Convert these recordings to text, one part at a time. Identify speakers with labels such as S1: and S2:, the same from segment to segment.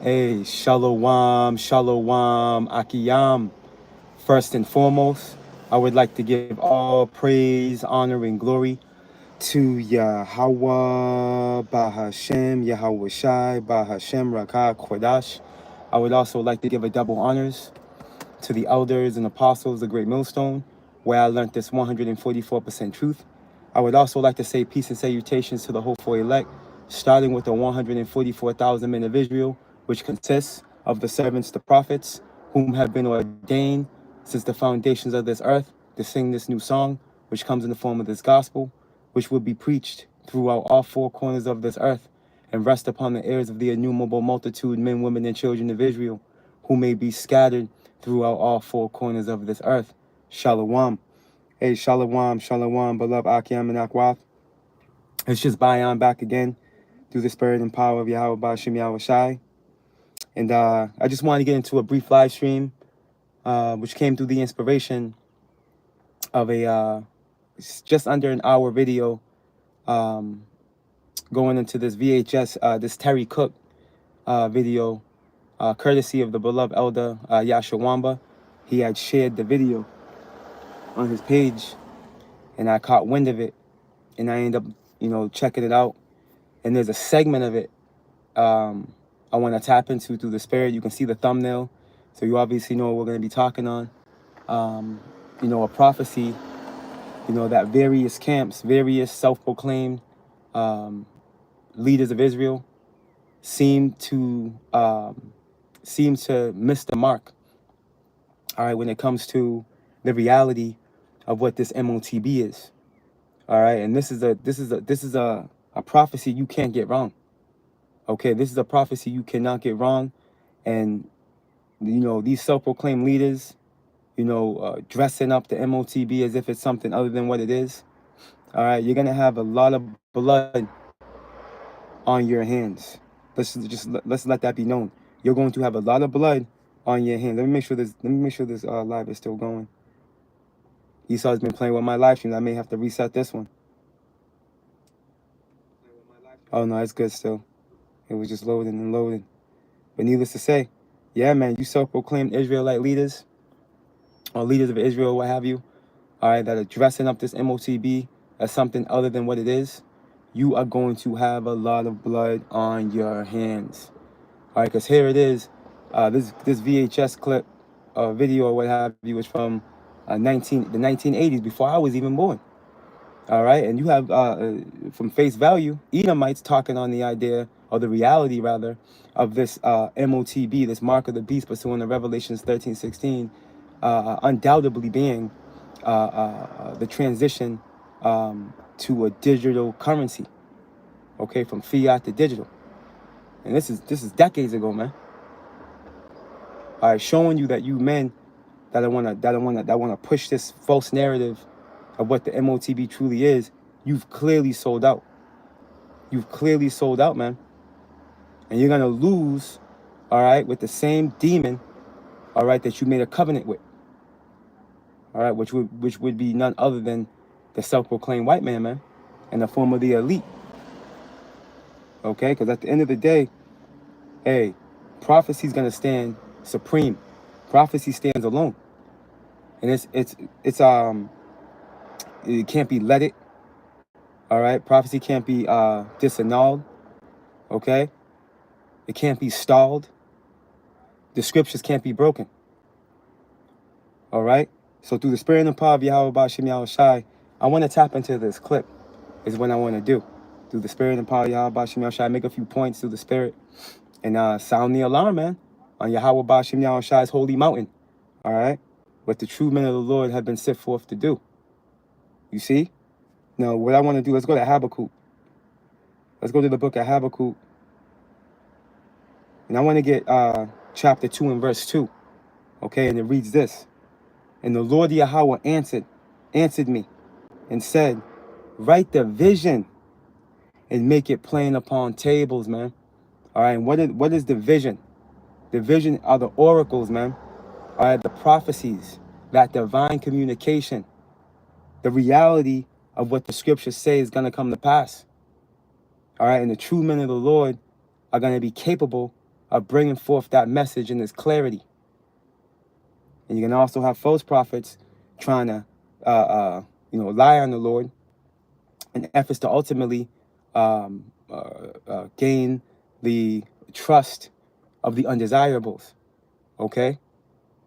S1: Hey, Shalom, Shalom, Akiyam. First and foremost, I would like to give all praise, honor, and glory to Yahweh, Bahashem, Yahweh Shai, Bahashem, Rakah, Kodash. I would also like to give a double honors to the elders and apostles, the Great Millstone, where I learned this 144% truth. I would also like to say peace and salutations to the hopeful elect, starting with the 144,000 men of Israel, which consists of the servants, the prophets, whom have been ordained since the foundations of this earth to sing this new song, which comes in the form of this gospel, which will be preached throughout all four corners of this earth and rest upon the ears of the innumerable multitude, men, women, and children of Israel, who may be scattered throughout all four corners of this earth. Shalom. Hey, Shalom, Shalom, beloved Akim and Akwath. It's just Bayan back again through the spirit and power of Yahweh Bashim Yahweh Shai. And I just wanted to get into a brief live stream, which came through the inspiration of a just under an hour video going into this VHS, this Terry Cook video, courtesy of the beloved elder Yashawamba. He had shared the video on his page, and I caught wind of it, and I ended up, checking it out. And there's a segment of it I want to tap into through the spirit. You can see the thumbnail, so you obviously know what we're going to be talking on. A prophecy, that various camps, various self-proclaimed leaders of Israel seem to miss the mark. All right, when it comes to the reality of what this MOTB is. All right, and this is a prophecy you can't get wrong. Okay, this is a prophecy you cannot get wrong, and these self-proclaimed leaders, dressing up the MOTB as if it's something other than what it is. All right, you're gonna have a lot of blood on your hands. Let's let that be known. You're going to have a lot of blood on your hands. Let me make sure this live is still going. Esau's been playing with my live stream. I may have to reset this one. Oh no, it's good still. It was just loading and loading. But needless to say, yeah, man, you self-proclaimed Israelite leaders or leaders of Israel, what have you, all right, that are dressing up this MOTB as something other than what it is, you are going to have a lot of blood on your hands. All right, because here it is. This VHS clip, video or what have you, is from the 1980s, before I was even born. All right, and you have from face value, Edomites talking on the idea, or the reality rather, of this MOTB, this mark of the beast, pursuant to Revelations 13:16, undoubtedly being the transition to a digital currency. Okay, from fiat to digital, and this is decades ago, man. All right, showing you that you men that wanna push this false narrative of what the MOTB truly is, you've clearly sold out. You've clearly sold out, man. And you're gonna lose, all right, with the same demon, all right, that you made a covenant with. All right, which would be none other than the self-proclaimed white man, in the form of the elite. Okay, because at the end of the day, hey, prophecy's gonna stand supreme. Prophecy stands alone. And it can't be leaded. All right, prophecy can't be disannulled. Okay, it can't be stalled. The scriptures can't be broken. All right, so through the spirit and power of Yahweh Bashim Yahweh Shai, I want to tap into this clip. Is what I want to do. Through the spirit and power of Yahweh Bashim Yahweh Shai, make a few points through the spirit and sound the alarm, man, on Yahweh Bashim Yahweh Shai's holy mountain. All right, what the true men of the Lord have been set forth to do. You see? Now, what I want to do, let's go to Habakkuk. Let's go to the book of Habakkuk. And I want to get chapter 2 and verse 2. Okay, and it reads this. And the Lord Yahweh answered me and said, write the vision and make it plain upon tables, man. All right, and what is the vision? The vision are the oracles, man. All right, the prophecies, that divine communication, the reality of what the scriptures say is going to come to pass. All right, and the true men of the Lord are going to be capable of bringing forth that message in this clarity. And you can also have false prophets trying to, lie on the Lord in efforts to ultimately gain the trust of the undesirables. Okay?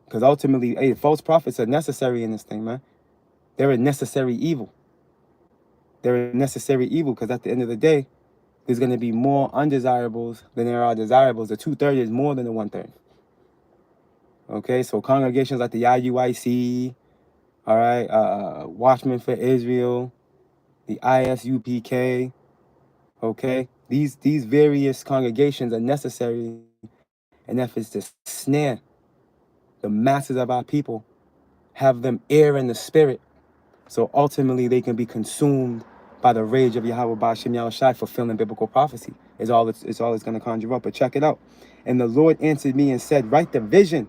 S1: Because ultimately, hey, false prophets are necessary in this thing, man. They're a necessary evil. They're a necessary evil because at the end of the day, there's going to be more undesirables than there are desirables. The 2/3 is more than the 1/3. Okay, so congregations like the IUIC, all right, Watchmen for Israel, the ISUPK, okay, these various congregations are necessary in efforts to snare the masses of our people, have them err in the spirit, so ultimately they can be consumed by the rage of Yahweh Ba'ashem Yahushai, fulfilling biblical prophecy. It's all it's going to conjure up. But check it out. And the Lord answered me and said, write the vision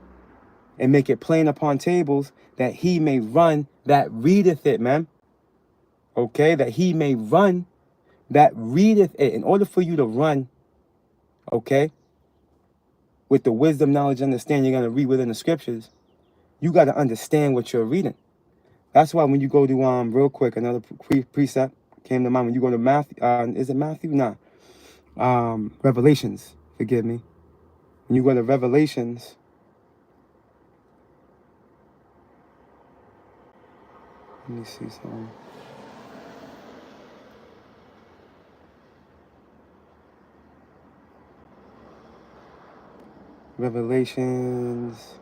S1: and make it plain upon tables, that he may run that readeth it, man. Okay, that he may run that readeth it. In order for you to run, okay, with the wisdom, knowledge, understanding you're going to read within the scriptures, you got to understand what you're reading. That's why when you go to, real quick, another precept came to mind. When you go to Matthew, is it Matthew? Nah. Revelations, forgive me. When you go to Revelations, let me see something. Revelations,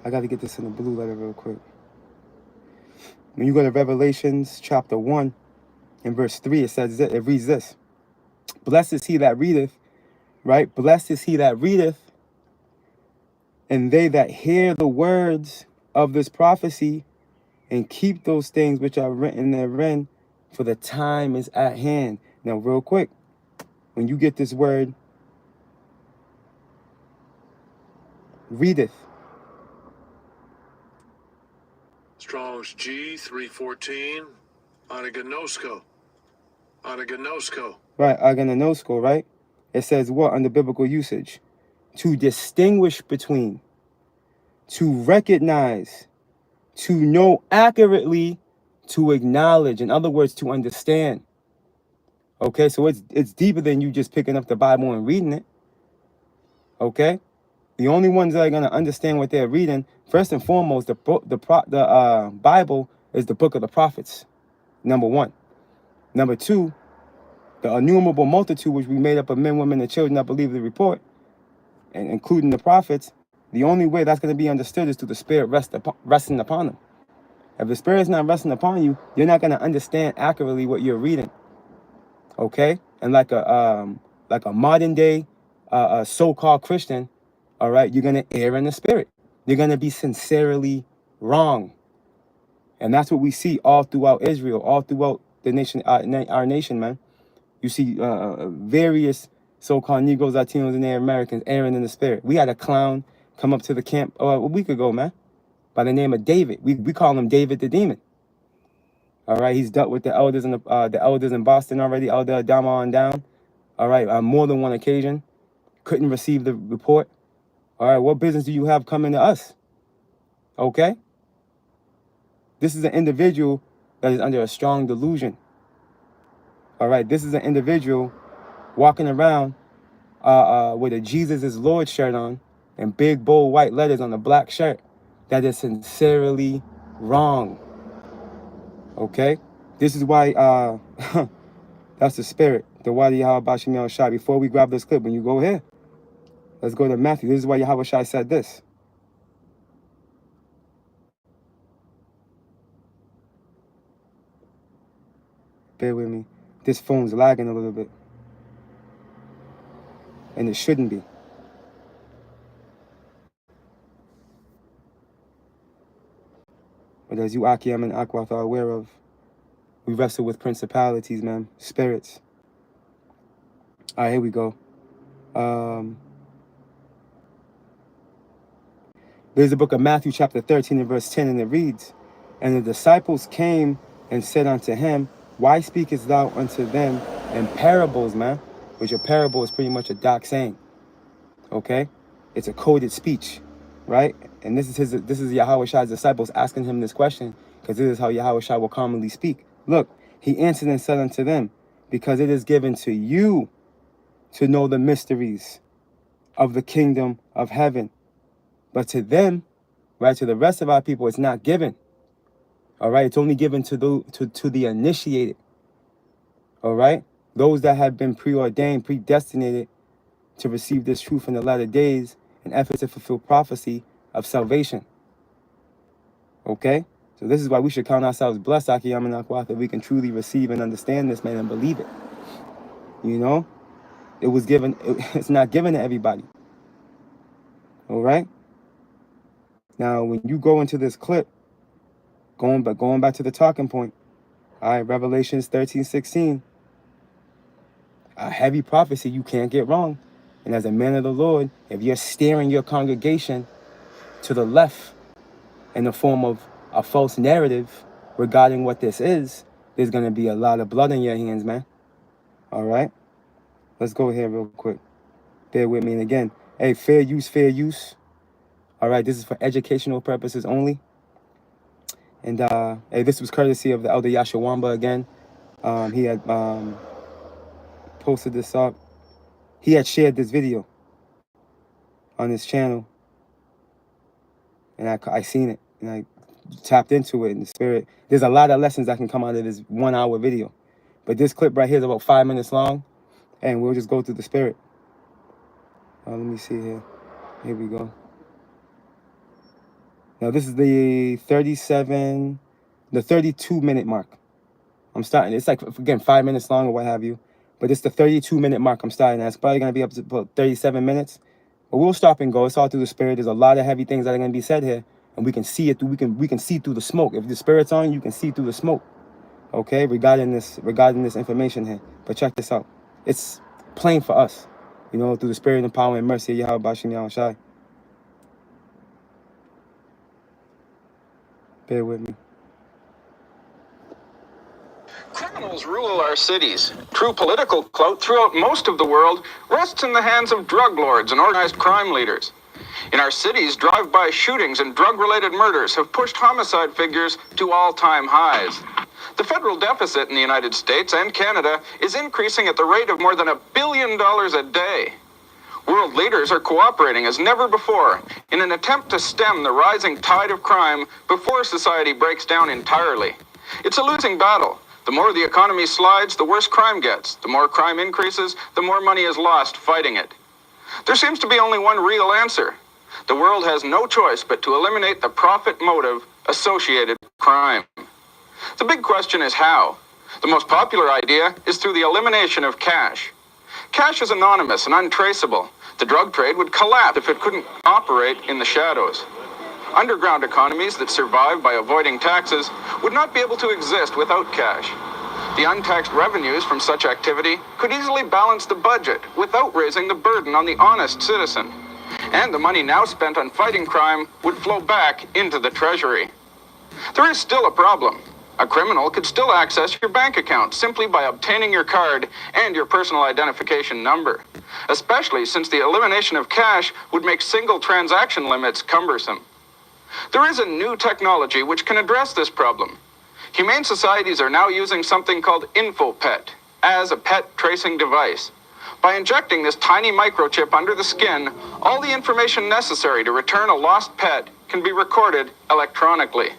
S1: I got to get this in the blue letter real quick. When you go to Revelations chapter 1 and verse 3, it reads this. Blessed is he that readeth, right? Blessed is he that readeth, and they that hear the words of this prophecy and keep those things which are written therein, for the time is at hand. Now, real quick, when you get this word, readeth.
S2: Strong's G 314, Anagnosko.
S1: Right, aganosko, right? It says what under biblical usage? To distinguish between, to recognize, to know accurately, to acknowledge. In other words, to understand. Okay, so it's deeper than you just picking up the Bible and reading it. Okay, the only ones that are gonna understand what they're reading, first and foremost, the Bible is the book of the prophets. Number one. Number two, the innumerable multitude which we made up of men, women, and children that believe the report, and including the prophets. The only way that's going to be understood is through the Spirit resting upon them. If the Spirit's not resting upon you, you're not going to understand accurately what you're reading. Okay, and like a modern day so-called Christian, all right, you're going to err in the Spirit. You're going to be sincerely wrong, and that's what we see all throughout Israel, all throughout the nation, our nation, man. You see various so-called Negroes, Latinos, and Native Americans erring in the spirit. We had a clown come up to the camp a week ago, man, by the name of David. We call him David the Demon. All right, he's dealt with the elders in Boston already, Elder Adama on down. All right, on more than one occasion, couldn't receive the report. All right, what business do you have coming to us? Okay, this is an individual that is under a strong delusion. All right, this is an individual walking around with a Jesus is Lord shirt on and big bold white letters on a black shirt that is sincerely wrong. Okay, this is why that's the spirit, the Wadi Yahweh Ba'ashem Yahushai. Before we grab this clip, when you go here, let's go to Matthew. This is why Yahweh Shai said this. Bear with me. This phone's lagging a little bit, and it shouldn't be. But as you Akim and Akwath are aware of, we wrestle with principalities, man, spirits. All right, here we go. There's the book of Matthew chapter 13 and verse 10, and it reads, and the disciples came and said unto him, why speakest thou unto them in parables, man? Which a parable is pretty much a dark saying. Okay, it's a coded speech, right? And this is Yahweh Shai's disciples asking him this question, because this is how Yahweh Shai will commonly speak. Look, he answered and said unto them, because it is given to you to know the mysteries of the kingdom of heaven, but to them, right, to the rest of our people, it's not given. All right, it's only given to the initiated. All right, those that have been preordained, predestinated to receive this truth in the latter days, in efforts to fulfill prophecy of salvation. Okay, so this is why we should count ourselves blessed, Akiyama Nakwa, that we can truly receive and understand this, man, and believe it. You know, it was given. It's not given to everybody. All right. Now, when you go into this clip, going back to the talking point. All right, Revelations 13:16. A heavy prophecy you can't get wrong. And as a man of the Lord, if you're steering your congregation to the left in the form of a false narrative regarding what this is, there's going to be a lot of blood in your hands, man. All right? Let's go here real quick. Bear with me. And again, hey, fair use, fair use. All right, this is for educational purposes only. And hey, this was courtesy of the Elder Yashawamba again. He had posted this up. He had shared this video on his channel, and I seen it, and I tapped into it in the spirit. There's a lot of lessons that can come out of this 1 hour video, but this clip right here is about 5 minutes long, and we'll just go through the spirit. Let me see here. Here we go. Now this is the 32-minute mark. I'm starting. It's like, again, 5 minutes long or what have you, but it's the 32-minute mark I'm starting at. It's probably going to be up to about 37 minutes. But we'll stop and go. It's all through the spirit. There's a lot of heavy things that are going to be said here, and we can see it through. We can see through the smoke. If the spirit's on, you can see through the smoke. Okay, regarding this information here. But check this out. It's plain for us, you know, through the spirit and power and mercy of Yahweh Bashim Yahweh Shai. Bear with me.
S3: Criminals rule our cities. True political clout throughout most of the world rests in the hands of drug lords and organized crime leaders. In our cities, drive-by shootings and drug-related murders have pushed homicide figures to all-time highs. The federal deficit in the United States and Canada is increasing at the rate of more than $1 billion a day. World leaders are cooperating as never before in an attempt to stem the rising tide of crime before society breaks down entirely. It's a losing battle. The more the economy slides, the worse crime gets. The more crime increases, the more money is lost fighting it. There seems to be only one real answer. The world has no choice but to eliminate the profit motive associated with crime. The big question is how. The most popular idea is through the elimination of cash. Cash is anonymous and untraceable. The drug trade would collapse if it couldn't operate in the shadows. Underground economies that survive by avoiding taxes would not be able to exist without cash. The untaxed revenues from such activity could easily balance the budget without raising the burden on the honest citizen. And the money now spent on fighting crime would flow back into the treasury. There is still a problem. A criminal could still access your bank account simply by obtaining your card and your personal identification number, especially since the elimination of cash would make single transaction limits cumbersome. There is a new technology which can address this problem. Humane societies are now using something called InfoPet as a pet tracing device. By injecting this tiny microchip under the skin, all the information necessary to return a lost pet can be recorded electronically.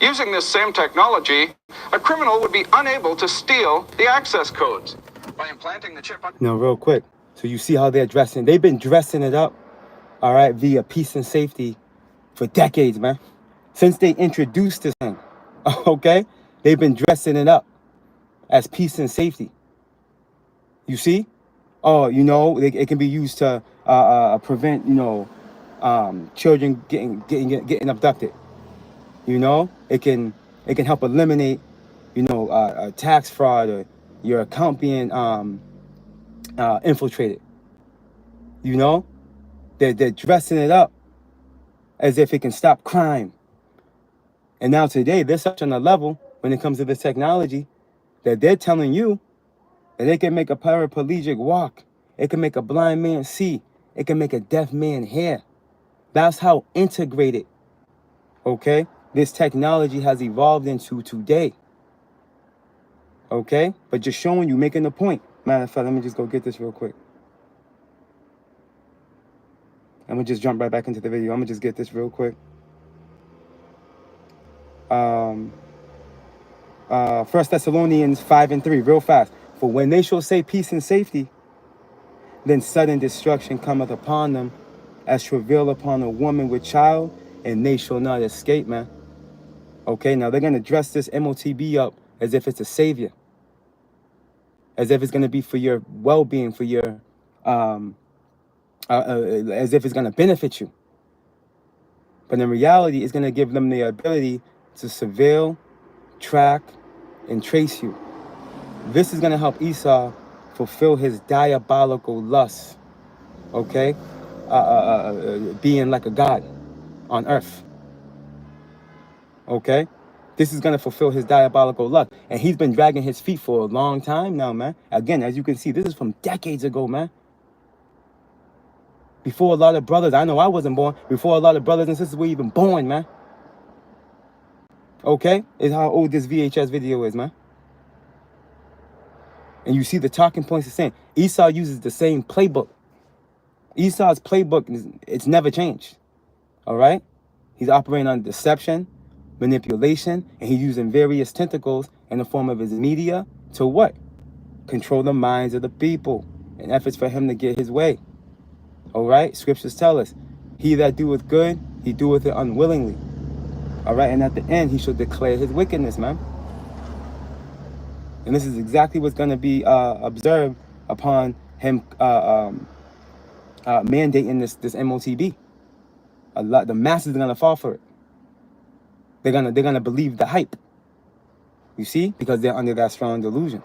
S3: Using this same technology, a criminal would be unable to steal the access codes. By implanting the chip...
S1: Now, real quick. So you see how they're dressing. They've been dressing it up, all right, via peace and safety for decades, man. Since they introduced this thing, okay? They've been dressing it up as peace and safety. You see? Oh, you know, it can be used to prevent, you know, children getting abducted. You know, it can help eliminate, you know, tax fraud or your account being infiltrated. You know, they're dressing it up as if it can stop crime. And now today, they're such on a level when it comes to this technology that they're telling you that they can make a paraplegic walk. It can make a blind man see. it can make a deaf man hear. That's how integrated, okay, this technology has evolved into today. Okay? But just showing you, making the point. Matter of fact, let me just go get this real quick. I'm gonna just jump right back into the video. I'm gonna just get this real quick. 1 Thessalonians 5:3, real fast. For when they shall say peace and safety, then sudden destruction cometh upon them, as travail upon a woman with child, and they shall not escape, man. Okay, now they're gonna dress this MOTB up as if it's a savior, as if it's gonna be for your well-being, for your as if it's gonna benefit you. But in reality, it's gonna give them the ability to surveil, track, and trace you. This is gonna help Esau fulfill his diabolical lust, okay? Being like a god on earth, okay? This is gonna fulfill his diabolical lust. And he's been dragging his feet for a long time now, man. Again, as you can see, this is from decades ago, man. Before a lot of brothers, I know I wasn't born, before a lot of brothers and sisters were even born, man. Okay? Is how old this VHS video is, man. And you see the talking points the same. Esau uses the same playbook. Esau's playbook, it's never changed. All right? He's operating on deception, manipulation, and he's using various tentacles in the form of his media to what? Control the minds of the people in efforts for him to get his way. All right? Scriptures tell us, he that doeth good, he doeth it unwillingly. All right? And at the end, he shall declare his wickedness, man. And this is exactly what's going to be observed upon him mandating this MOTB. The masses are going to fall for it. They're gonna believe the hype. You see? Because they're under that strong delusion.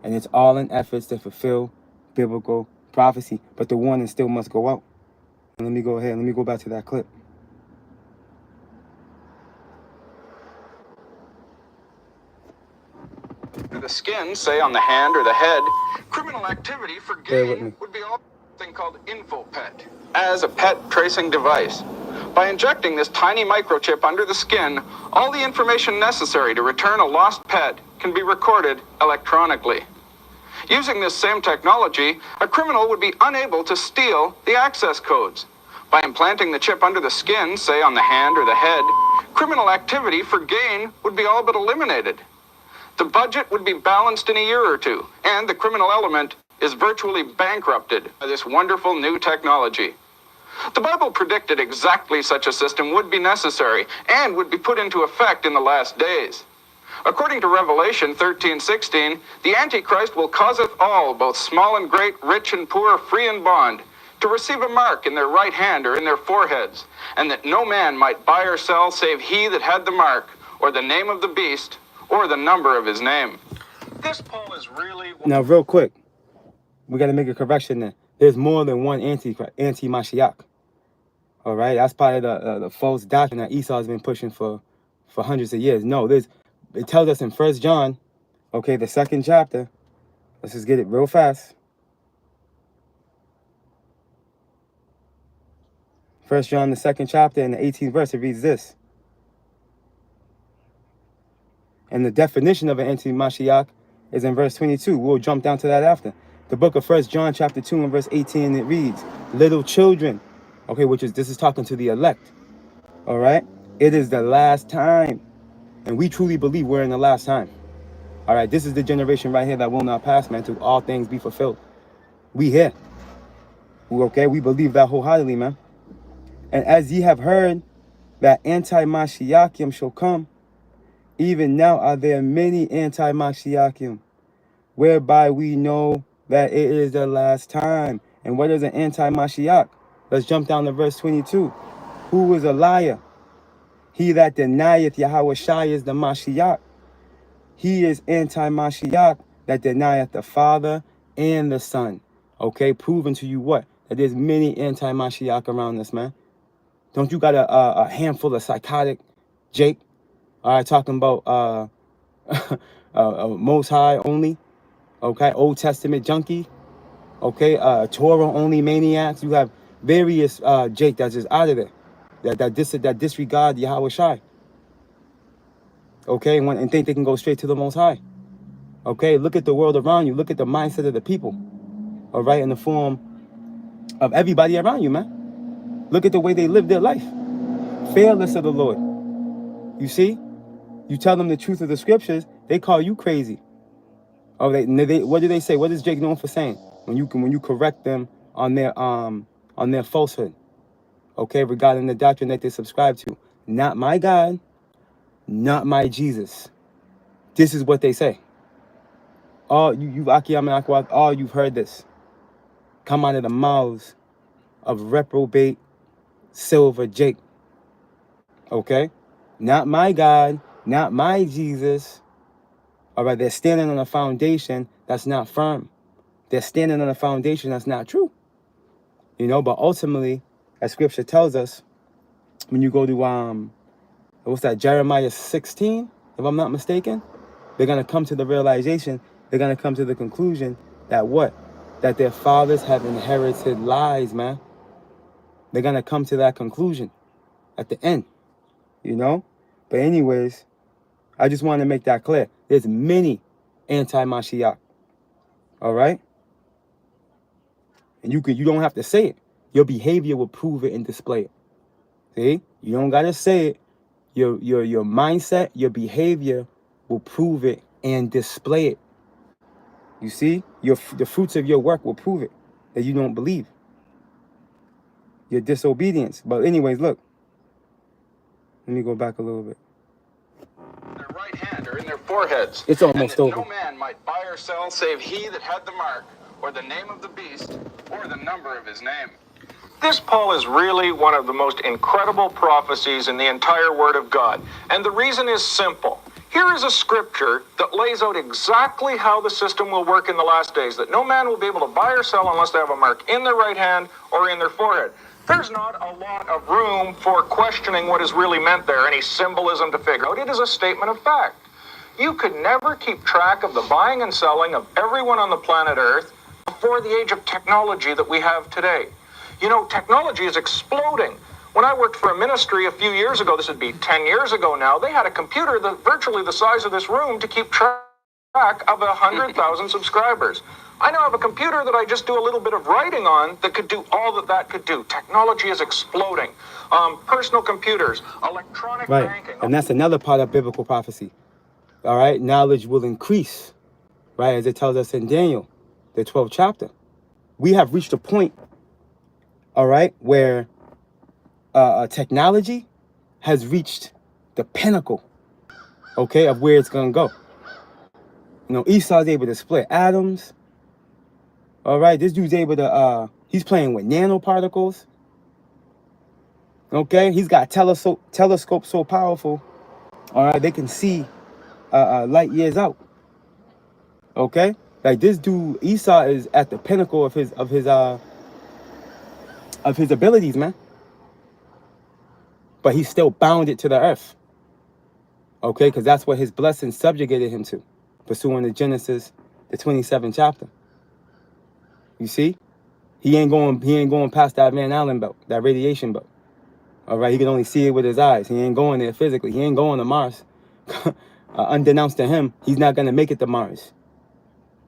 S1: And it's all in efforts to fulfill biblical prophecy. But the warning still must go out. And let me go ahead. Let me go back to that clip.
S3: The skin, say on the hand or the head, criminal activity for
S1: Bear with
S3: gain
S1: me.
S3: would be all thing called InfoPet, as a pet tracing device. By injecting this tiny microchip under the skin, all the information necessary to return a lost pet can be recorded electronically. Using this same technology, a criminal would be unable to steal the access codes. By implanting the chip under the skin, say on the hand or the head, criminal activity for gain would be all but eliminated. The budget would be balanced in a year or two, and the criminal element is virtually bankrupted by this wonderful new technology. The Bible predicted exactly such a system would be necessary and would be put into effect in the last days. According to Revelation 13:16, the Antichrist will causeth all, both small and great, rich and poor, free and bond, to receive a mark in their right hand or in their foreheads, and that no man might buy or sell save he that had the mark, or the name of the beast, or the number of his name. This poll is really...
S1: Now, real quick, we got to make a correction there. There's more than one anti-Mashiach. All right? That's part of the false doctrine that Esau has been pushing for hundreds of years. No, it tells us in 1 John, okay, the 2nd chapter. Let's just get it real fast. 1 John, the 2nd chapter, in the 18th verse, it reads this. And the definition of an anti-Mashiach is in verse 22. We'll jump down to that after. The book of 1 John chapter 2 and verse 18, it reads, little children, okay, this is talking to the elect, all right? It is the last time. And we truly believe we're in the last time. All right, this is the generation right here that will not pass, man, till all things be fulfilled. We here. Okay, we believe that wholeheartedly, man. And as ye have heard that anti-Mashiachim shall come, even now are there many anti-Mashiachim, whereby we know that it is the last time. And what is an anti-Mashiach? Let's jump down to verse 22. Who is a liar? He that denieth Yahushua is the Mashiach. He is anti-Mashiach that denieth the Father and the Son. Okay, proving to you what? That there's many anti-Mashiach around us, man. Don't you got a handful of psychotic Jake? All right, talking about Most High only. Okay, Old Testament junkie. Okay, Torah only maniacs. You have various Jake that's just out of there, that disregard Yahweh Shai, okay, and think they can go straight to the Most High. Okay, look at the world around you. Look at the mindset of the people, all right, in the form of everybody around you, man. Look at the way they live their life, fearless of the Lord. You see, you tell them the truth of the scriptures, they call you crazy. Oh, what do they say? What is Jake known for saying? When you correct them on their falsehood, okay, regarding the doctrine that they subscribe to, not my God, not my Jesus. This is what they say. All you've heard this come out of the mouths of reprobate Silver Jake. Okay, not my God, not my Jesus. All right, they're standing on a foundation that's not firm. They're standing on a foundation that's not true. You know, but ultimately, as scripture tells us, when you go to what's that, Jeremiah 16, if I'm not mistaken, they're gonna come to the realization, they're gonna come to the conclusion that what? That their fathers have inherited lies, man. They're gonna come to that conclusion at the end, you know? But anyways, I just want to make that clear. There's many anti-Mashiach. All right? And you don't have to say it. Your behavior will prove it and display it. See? You don't gotta say it. Your mindset, your behavior will prove it and display it. You see? The fruits of your work will prove it that you don't believe. Your disobedience. But anyways, look. Let me go back a little bit.
S3: Their right hand or in their foreheads.
S1: It's almost over.
S3: No man might buy or sell save he that had the mark, or the name of the beast, or the number of his name. This, Paul, is really one of the most incredible prophecies in the entire Word of God. And the reason is simple. Here is a scripture that lays out exactly how the system will work in the last days, that no man will be able to buy or sell unless they have a mark in their right hand or in their forehead. There's not a lot of room for questioning what is really meant there, any symbolism to figure out. It is a statement of fact. You could never keep track of the buying and selling of everyone on the planet Earth before the age of technology that we have today. You know, technology is exploding. When I worked for a ministry a few years ago, this would be 10 years ago now, they had a computer that virtually the size of this room to keep track of 100,000 subscribers. I now have a computer that I just do a little bit of writing on that could do all that could do. Technology is exploding. Personal computers, electronic banking.
S1: And that's another part of biblical prophecy. All right, knowledge will increase, right? As it tells us in Daniel, the 12th chapter. We have reached a point, all right, where technology has reached the pinnacle, okay, of where it's going to go. You know, Esau's able to split atoms. All right, this dude's able to, he's playing with nanoparticles. Okay, he's got telescopes so powerful, all right, they can see light years out. Okay, like this dude, Esau is at the pinnacle of his abilities, man. But he's still bounded to the earth. Okay, because that's what his blessings subjugated him to, pursuing the Genesis, the 27th chapter. You see, he ain't going past that Van Allen belt, that radiation belt. All right, he can only see it with his eyes. He ain't going there physically. He ain't going to Mars. Unbeknownst to him, he's not gonna make it to Mars.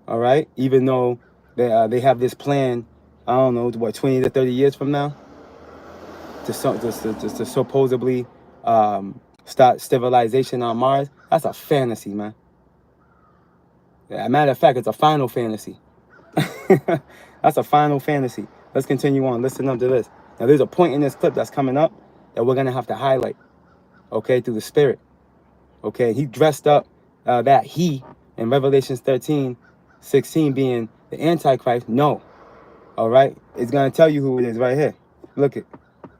S1: All right, even though they have this plan, I don't know, what, 20 to 30 years from now, to supposedly start civilization on Mars. That's a fantasy, man. As a matter of fact, it's a final fantasy. That's a final fantasy. Let's continue on. Listen up to this. Now, there's a point in this clip that's coming up that we're going to have to highlight, okay, through the Spirit. Okay, he dressed up that he, in Revelations 13:16, being the Antichrist. No. All right? It's going to tell you who it is right here. Look it.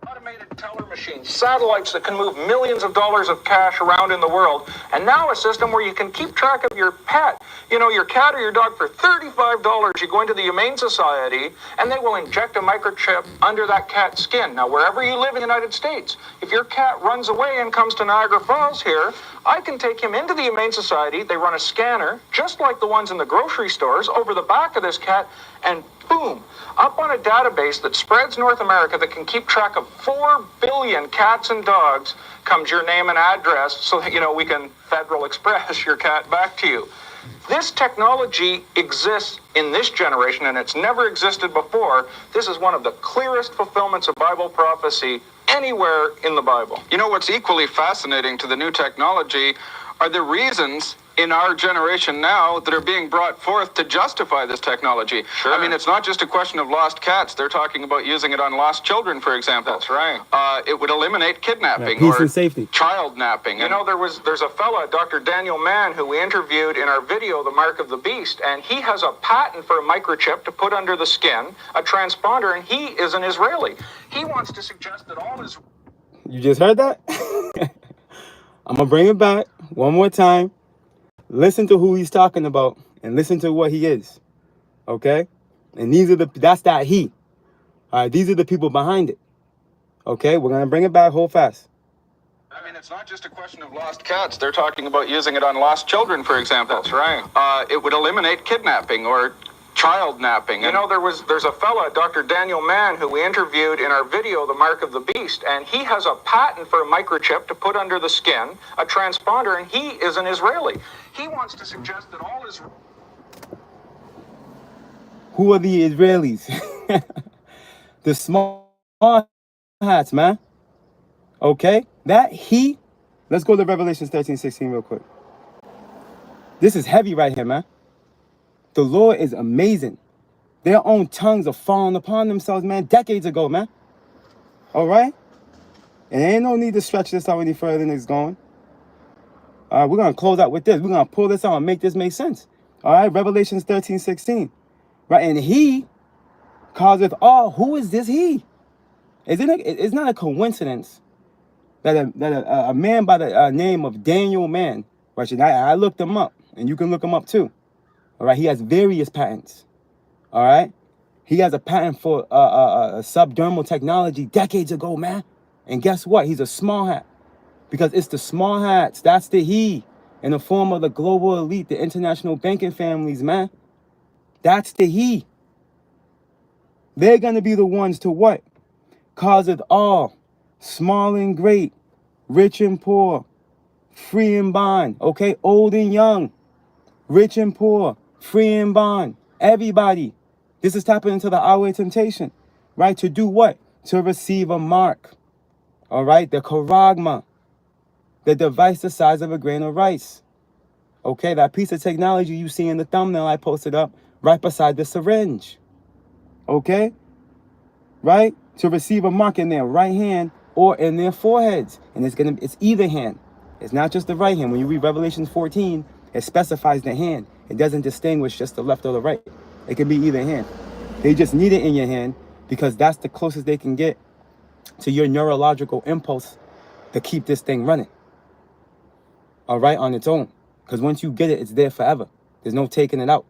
S3: Automated teller machines, satellites that can move millions of dollars of cash around in the world, and now a system where you can keep track of your pet, you know, your cat or your dog for $35. You go into the Humane Society, and they will inject a microchip under that cat's skin. Now, wherever you live in the United States, if your cat runs away and comes to Niagara Falls here, I can take him into the Humane Society. They run a scanner, just like the ones in the grocery stores, over the back of this cat, and boom, up on a database that spreads North America that can keep track of 4 billion cats and dogs comes your name and address so that, we can Federal Express your cat back to you. This technology exists in this generation, and it's never existed before. This is one of the clearest fulfillments of Bible prophecy anywhere in the Bible. What's equally fascinating to the new technology are the reasons in our generation now that are being brought forth to justify this technology. Sure. I mean, it's not just a question of lost cats. They're talking about using it on lost children, for example. That's right. It would eliminate kidnapping
S1: peace
S3: or
S1: and safety.
S3: Child napping. There's a fella, Dr. Daniel Mann, who we interviewed in our video, The Mark of the Beast, and he has a patent for a microchip to put under the skin, a transponder, and he is an Israeli. He wants to suggest that all is...
S1: You just heard that? I'm going to bring it back one more time. Listen to who he's talking about and listen to what he is. Okay? And that's that he. All right, these are the people behind it. Okay? We're going to bring it back whole fast.
S3: I mean, it's not just a question of lost cats. They're talking about using it on lost children, for example. That's right. It would eliminate kidnapping or child napping. There's a fella, Dr. Daniel Mann, who we interviewed in our video, The Mark of the Beast, and he has a patent for a microchip to put under the skin, a transponder, and he is an Israeli. He wants to suggest that all is...
S1: Who are the Israelis? The small hats, man. Okay? Let's go to Revelation 13:16 real quick. This is heavy right here, man. The Lord is amazing. Their own tongues are falling upon themselves, man, decades ago, man. All right? And there ain't no need to stretch this out any further than it's going. All right, we're going to close out with this. We're going to pull this out and make this make sense. All right, Revelation 13:16. Right, and he causeth all. Who is this he? It's not a coincidence that a man by the name of Daniel Mann, right? I looked him up, and you can look him up too. All right, he has various patents. All right, he has a patent for a subdermal technology decades ago, man. And guess what? He's a small hat, because it's the small hats. That's the he in the form of the global elite, the international banking families, man. That's the he. They're gonna be the ones to what? Causeth all, small and great, rich and poor, free and bond. Okay, old and young, rich and poor, free and bond, everybody. This is tapping into the hour of temptation, right? To do what? To receive a mark, all right? The charagma, the device the size of a grain of rice. Okay, that piece of technology you see in the thumbnail I posted up right beside the syringe. Okay, right? To receive a mark in their right hand or in their foreheads. And it's either hand. It's not just the right hand. When you read Revelation 14, it specifies the hand. It doesn't distinguish just the left or the right. It can be either hand. They just need it in your hand because that's the closest they can get to your neurological impulse to keep this thing running. All right, on its own. Because once you get it, it's there forever. There's no taking it out.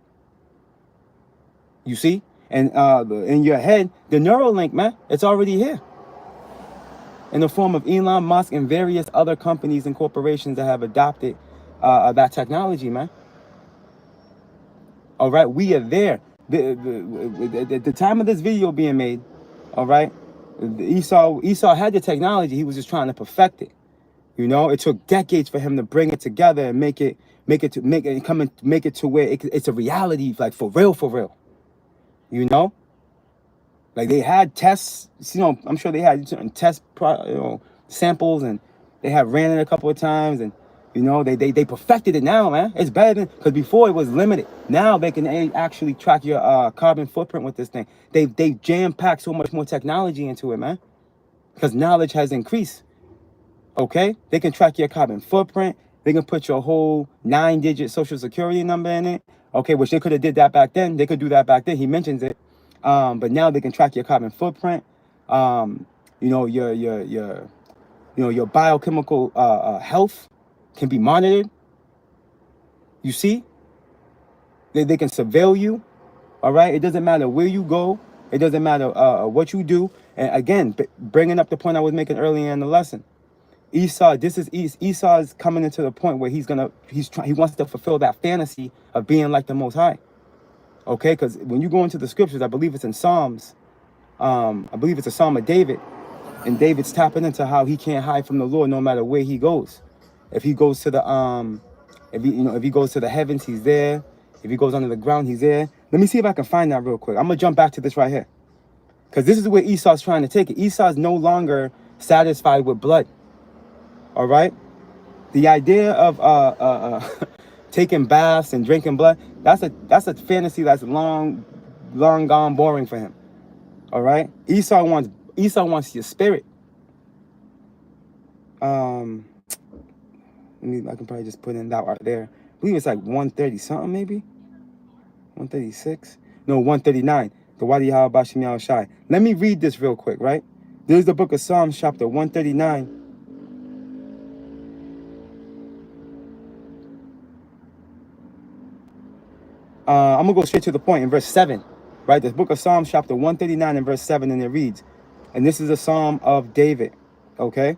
S1: You see? And in your head, the Neuralink, man, it's already here. In the form of Elon Musk and various other companies and corporations that have adopted that technology, man. All right, we are there. The time of this video being made, all right, Esau had the technology. He was just trying to perfect it. You know, it took decades for him to bring it together and make it to where it's a reality, like for real. You know, like they had tests. You know, I'm sure they had certain test samples, and they have ran it a couple of times, and you know they perfected it now, man. It's better than, because before it was limited. Now they can actually track your carbon footprint with this thing. They jam packed so much more technology into it, man, because knowledge has increased. Okay, they can track your carbon footprint. They can put your whole 9-digit social security number in it. Okay, which they could have did that back then. They could do that back then. He mentions it, but now they can track your carbon footprint. You know, your biochemical health can be monitored. You see, they can surveil you. All right, it doesn't matter where you go. It doesn't matter what you do. And again, bringing up the point I was making earlier in the lesson. Esau is coming into the point where he wants to fulfill that fantasy of being like the Most High. Okay, because when you go into the scriptures, I believe it's in Psalms. I believe it's a Psalm of David, and David's tapping into how he can't hide from the Lord no matter where he goes. If he goes to the if he goes to the heavens, he's there. If he goes under the ground, he's there. Let me see if I can find that real quick. I'm gonna jump back to this right here, because this is where Esau's trying to take it. Esau's no longer satisfied with blood. All right, the idea of taking baths and drinking blood, that's a fantasy that's long gone boring for him. All right, Esau wants your spirit. I can probably just put in that right there. I believe it's like 130 something, maybe 136. No, 139. The Wadi Bashim Yahweh Shai. Let me read this real quick, right? This is the book of Psalms, chapter 139. I'm gonna go straight to the point in verse 7, right? The book of Psalms, chapter 139 and verse 7, and it reads, and this is a psalm of David, okay?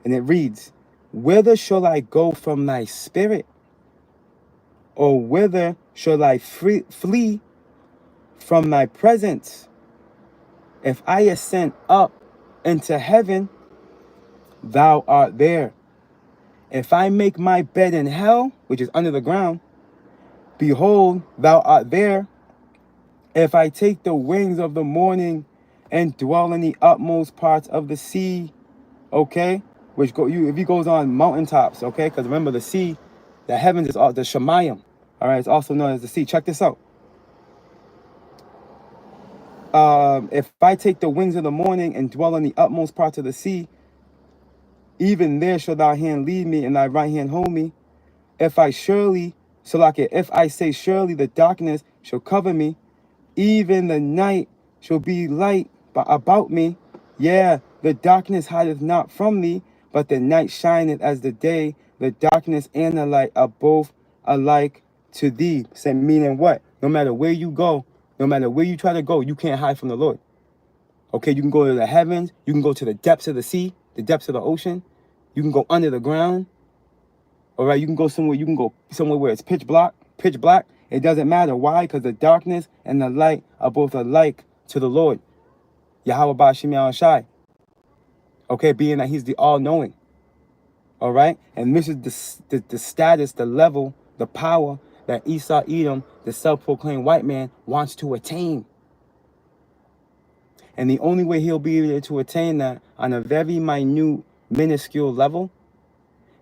S1: And it reads, whither shall I go from thy spirit? Or whither shall I flee from thy presence? If I ascend up into heaven, thou art there. If I make my bed in hell, which is under the ground, behold, thou art there. If I take the wings of the morning and dwell in the utmost parts of the sea, okay? If he goes on mountaintops, okay? Because remember, the sea, the heavens is all the Shemayim. All right, it's also known as the sea. Check this out. If I take the wings of the morning and dwell in the utmost parts of the sea, even there shall thy hand lead me and thy right hand hold me. If I say surely the darkness shall cover me, even the night shall be light about me. Yeah, the darkness hideth not from thee, but the night shineth as the day. The darkness and the light are both alike to thee. Meaning what? No matter where you go, no matter where you try to go, you can't hide from the Lord. Okay, you can go to the heavens, you can go to the depths of the sea, the depths of the ocean, you can go under the ground. All right, you can go somewhere where it's pitch black. It doesn't matter. Why? Because the darkness and the light are both alike to the Lord. Yahweh Bashim Yahweh Shai. Okay, being that he's the all-knowing. All right, and this is the status, the level, the power that Esau Edom, the self-proclaimed white man, wants to attain. And the only way he'll be able to attain that on a very minute, minuscule level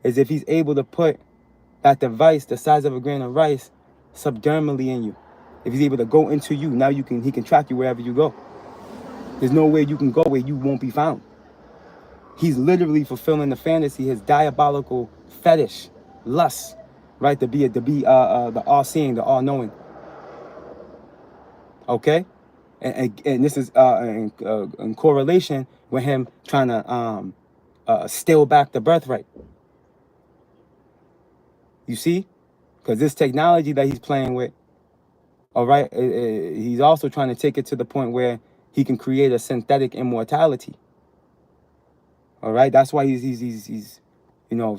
S1: is if he's able to put that device the size of a grain of rice subdermally in you. If he's able to go into you, now he can track you wherever you go. There's nowhere you can go where you won't be found. He's literally fulfilling the fantasy, his diabolical fetish, lust, right? To be the all-seeing, the all-knowing. Okay, and this is in correlation with him trying to steal back the birthright. You see, because this technology that he's playing with, all right, he's also trying to take it to the point where he can create a synthetic immortality. All right, that's why he's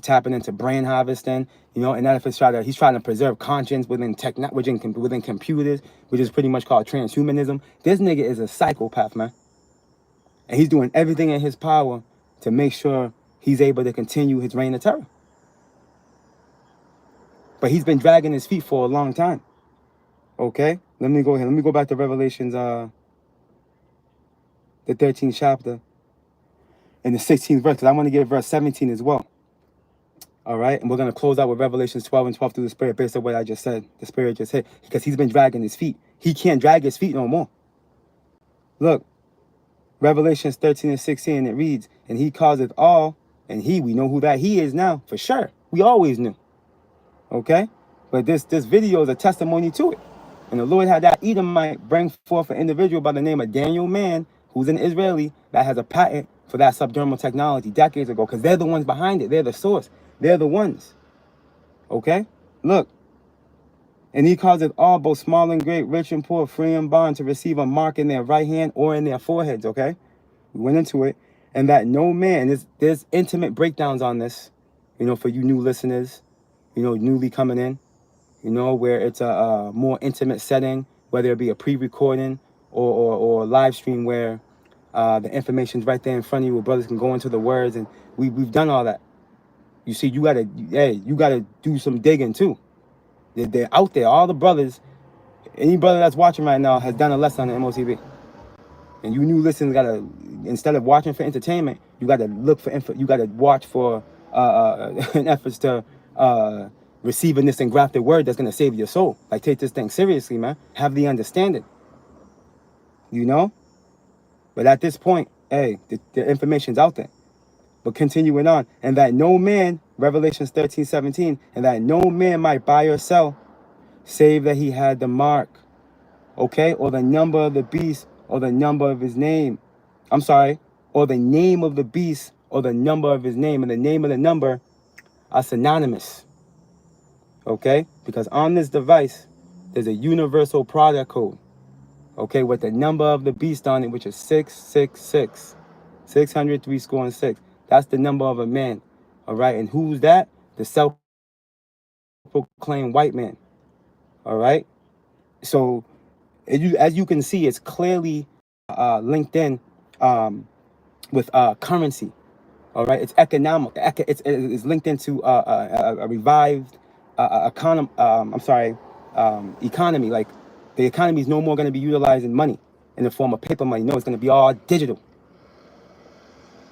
S1: tapping into brain harvesting, and that if he's trying to preserve conscience within within computers, which is pretty much called transhumanism. This nigga is a psychopath, man, and he's doing everything in his power to make sure he's able to continue his reign of terror. But he's been dragging his feet for a long time. Okay, let me go back to Revelations, the 13th chapter. In the 16th verse, because I want to get verse 17 as well. All right, and we're going to close out with Revelations 12 and 12 through the Spirit, based on what I just said. The Spirit just hit, because he's been dragging his feet. He can't drag his feet no more. Look, Revelations 13 and 16, it reads, and he causeth all, and we know who that he is now, for sure. We always knew. Okay, but this video is a testimony to it. And the Lord had that Edomite bring forth an individual by the name of Daniel Mann, who's an Israeli, that has a patent for that subdermal technology decades ago, because they're the ones behind it. They're the source. They're the ones. Okay? Look. And he causeth all, both small and great, rich and poor, free and bond, to receive a mark in their right hand or in their foreheads. Okay? We went into it. And that no man, there's intimate breakdowns on this, for you new listeners, newly coming in. you know, where it's a more intimate setting, whether it be a pre-recording or live stream where the information's right there in front of you, where brothers can go into the words, and we've done all that. You see, you gotta do some digging too. They're out there. All the brothers, any brother that's watching right now has done a lesson on the MOTB. And you new listeners gotta, instead of watching for entertainment, you gotta look for info. You gotta watch for an efforts to receiving this engrafted word that's gonna save your soul. Like, take this thing seriously, man. Have the understanding, you know. But at this point, hey, the information's out there. But continuing on, and that no man, Revelations 13:17, and that no man might buy or sell, save that he had the mark, okay, or the number of the beast, or the number of his name. I'm sorry, or the name of the beast, or the number of his name, and the name of the number are synonymous, okay? Because on this device, there's a universal product code, okay, with the number of the beast on it, which is 666, 603 score and 6. That's the number of a man, all right? And who's that? The self-proclaimed white man, all right? So, as you can see, it's clearly linked in with currency, all right? It's economic. It's linked into a revived economy. Like, the economy is no more going to be utilizing money in the form of paper money. No, it's going to be all digital.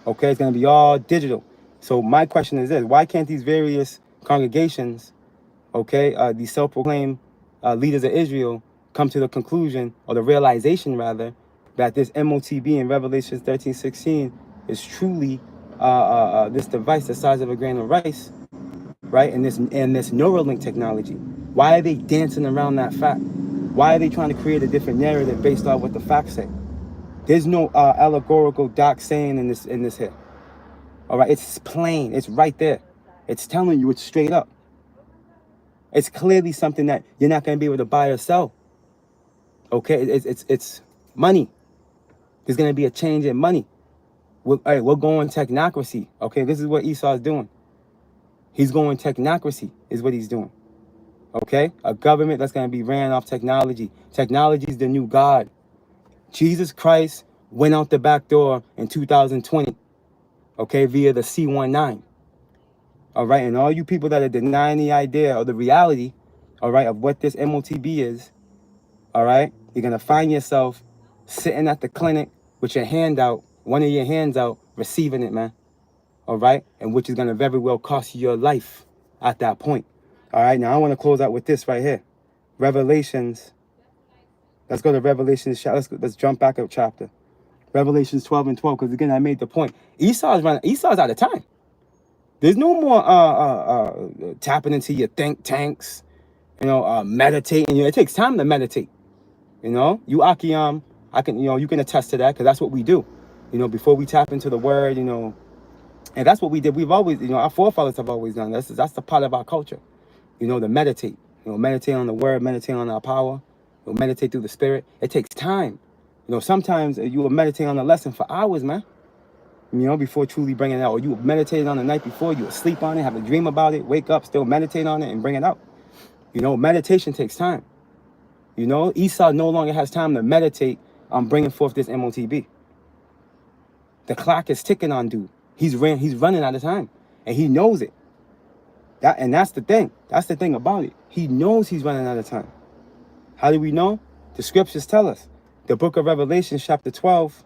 S1: Okay, it's going to be all digital. So my question is this: why can't these various congregations, okay, these self-proclaimed leaders of Israel, come to the conclusion, or the realization rather, that this MOTB in Revelation 13:16 is truly this device the size of a grain of rice, right? And this Neuralink technology. Why are they dancing around that fact? Why are they trying to create a different narrative based on what the facts say? There's no allegorical dark saying in this here. All right, it's plain. It's right there. It's telling you. It's straight up. It's clearly something that you're not going to be able to buy or sell. Okay, it's money. There's going to be a change in money. We're going technocracy. Okay, this is what Esau's doing. He's going technocracy is what he's doing. Okay, a government that's going to be ran off technology. Technology is the new God. Jesus Christ went out the back door in 2020, okay, via the C-19. All right, and all you people that are denying the idea or the reality, all right, of what this MOTB is, all right, you're going to find yourself sitting at the clinic with your hand out, one of your hands out, receiving it, man. All right, and which is going to very well cost you your life at that point. All right, now I want to close out with this right here. Revelations. Let's go to Revelations. Let's jump back a chapter. Revelations 12 and 12, because again, I made the point. Esau's out of time. There's no more tapping into your think tanks, meditating. It takes time to meditate. You Akiyam, you can attest to that, because that's what we do. Before we tap into the word, and that's what we did. We've always, our forefathers have always done. That's the part of our culture. To meditate. Meditate on the word, meditate on our power. Meditate through the spirit. It takes time. Sometimes you will meditate on a lesson for hours, man. Before truly bringing it out. Or you will meditate on the night before, you will sleep on it, have a dream about it, wake up, still meditate on it, and bring it out. Meditation takes time. Esau no longer has time to meditate on bringing forth this MOTB. The clock is ticking on dude. He's running out of time, and he knows it. That's the thing. That's the thing about it. He knows he's running out of time. How do we know? The scriptures tell us. The book of Revelation, chapter 12,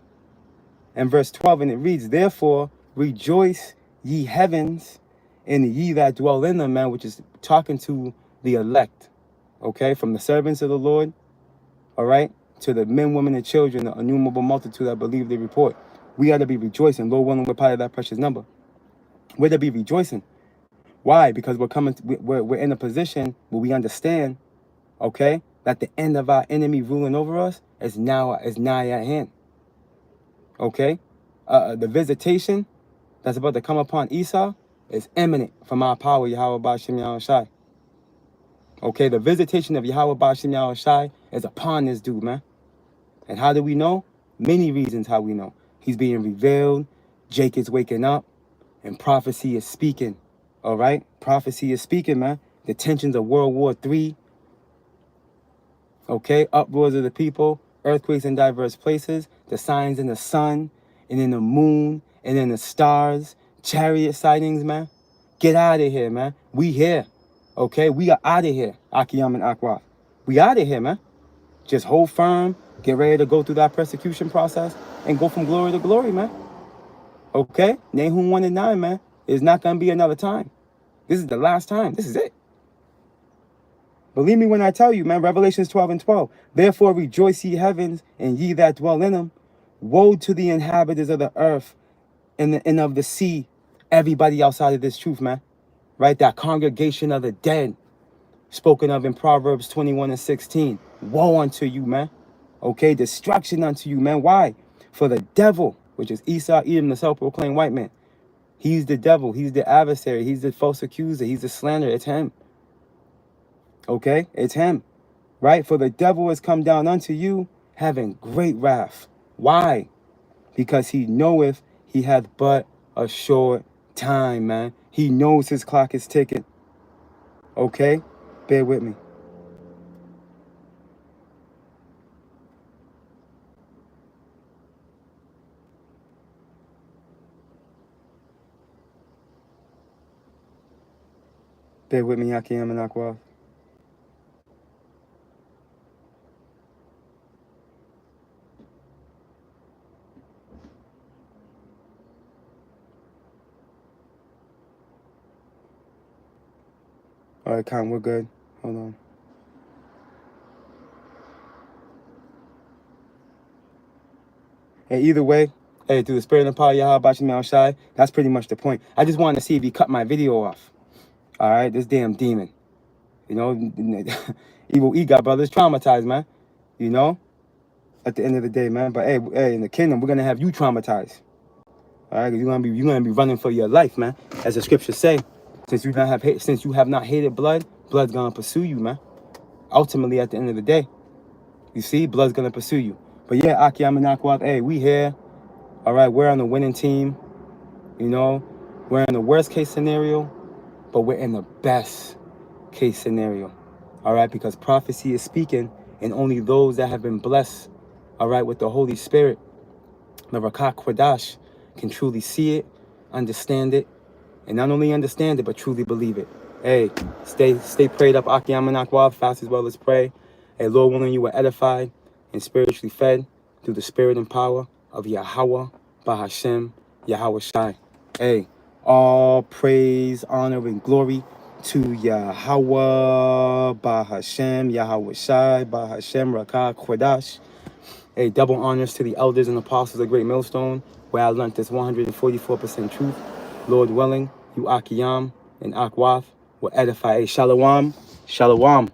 S1: and verse 12, and it reads, "Therefore rejoice, ye heavens, and ye that dwell in them," man, which is talking to the elect, okay, from the servants of the Lord, all right, to the men, women, and children, the innumerable multitude that believe the report. We ought to be rejoicing. Lord willing, we're part of that precious number. We're to be rejoicing. Why? Because we're in a position where we understand, okay, that the end of our enemy ruling over us is nigh at hand. Okay? The visitation that's about to come upon Esau is imminent from our power, Yahweh Ba'ashem Yahushai. Okay? The visitation of Yahweh Ba'ashem Yahushai is upon this dude, man. And how do we know? Many reasons how we know. He's being revealed, Jacob's waking up, and prophecy is speaking. All right? Prophecy is speaking, man. the tensions of World War III, okay, uproars of the people, earthquakes in diverse places, the signs in the sun, and in the moon, and in the stars, chariot sightings, man. Get out of here, man. We here, okay? We are out of here, Akiyam and Akwa. We out of here, man. Just hold firm, get ready to go through that persecution process, and go from glory to glory, man. Okay? Nahum 1 and 9, man. It's not going to be another time. This is the last time. This is it. Believe me when I tell you, man. Revelations 12 and 12. Therefore rejoice, ye heavens, and ye that dwell in them. Woe to the inhabitants of the earth and of the sea. Everybody outside of this truth, man. Right? That congregation of the dead. Spoken of in Proverbs 21 and 16. Woe unto you, man. Okay? Destruction unto you, man. Why? For the devil, which is Esau, Edom, the self-proclaimed white man. He's the devil. He's the adversary. He's the false accuser. He's the slanderer. It's him. Okay? It's him. Right? For the devil has come down unto you, having great wrath. Why? Because he knoweth he hath but a short time, man. He knows his clock is ticking. Okay? Bear with me. Bear with me, Akiyam and Akwa. All right, Con, we're good. Hold on. Hey, either way, hey, through the spirit and power of Yahweh Bashim Al Shai, that's pretty much the point. I just wanted to see if he cut my video off. All right, this damn demon. You know, evil E-God brothers traumatized, man. You know, at the end of the day, man. But hey, in the kingdom, we're gonna have you traumatized. All right, you're gonna be running for your life, man. As the scriptures say, since you have not hated blood, blood's gonna pursue you, man. Ultimately, at the end of the day, you see, blood's gonna pursue you. But yeah, Akiyam and Akwab, hey, we here. All right, we're on the winning team. You know, we're in the worst case scenario, but we're in the best case scenario. All right, because prophecy is speaking, and only those that have been blessed, all right, with the Holy Spirit, the Rakak Kwadash, can truly see it, understand it, and not only understand it, but truly believe it. Hey, stay prayed up, Akiyam and Akwab, fast as well as pray. Hey, Lord willing, you were edified and spiritually fed through the spirit and power of Yahweh, Bahashem, Yahweh Shai. Hey, all praise, honor, and glory to Yahweh, Bahashem, Yahweh Shai, Bahashem, Rakah, Kwadash. Hey, double honors to the elders and apostles of Great Millstone, where I learned this 144% truth. Lord willing, you Akiyam and Akwath will edify. Hey, Shalom, Shalom.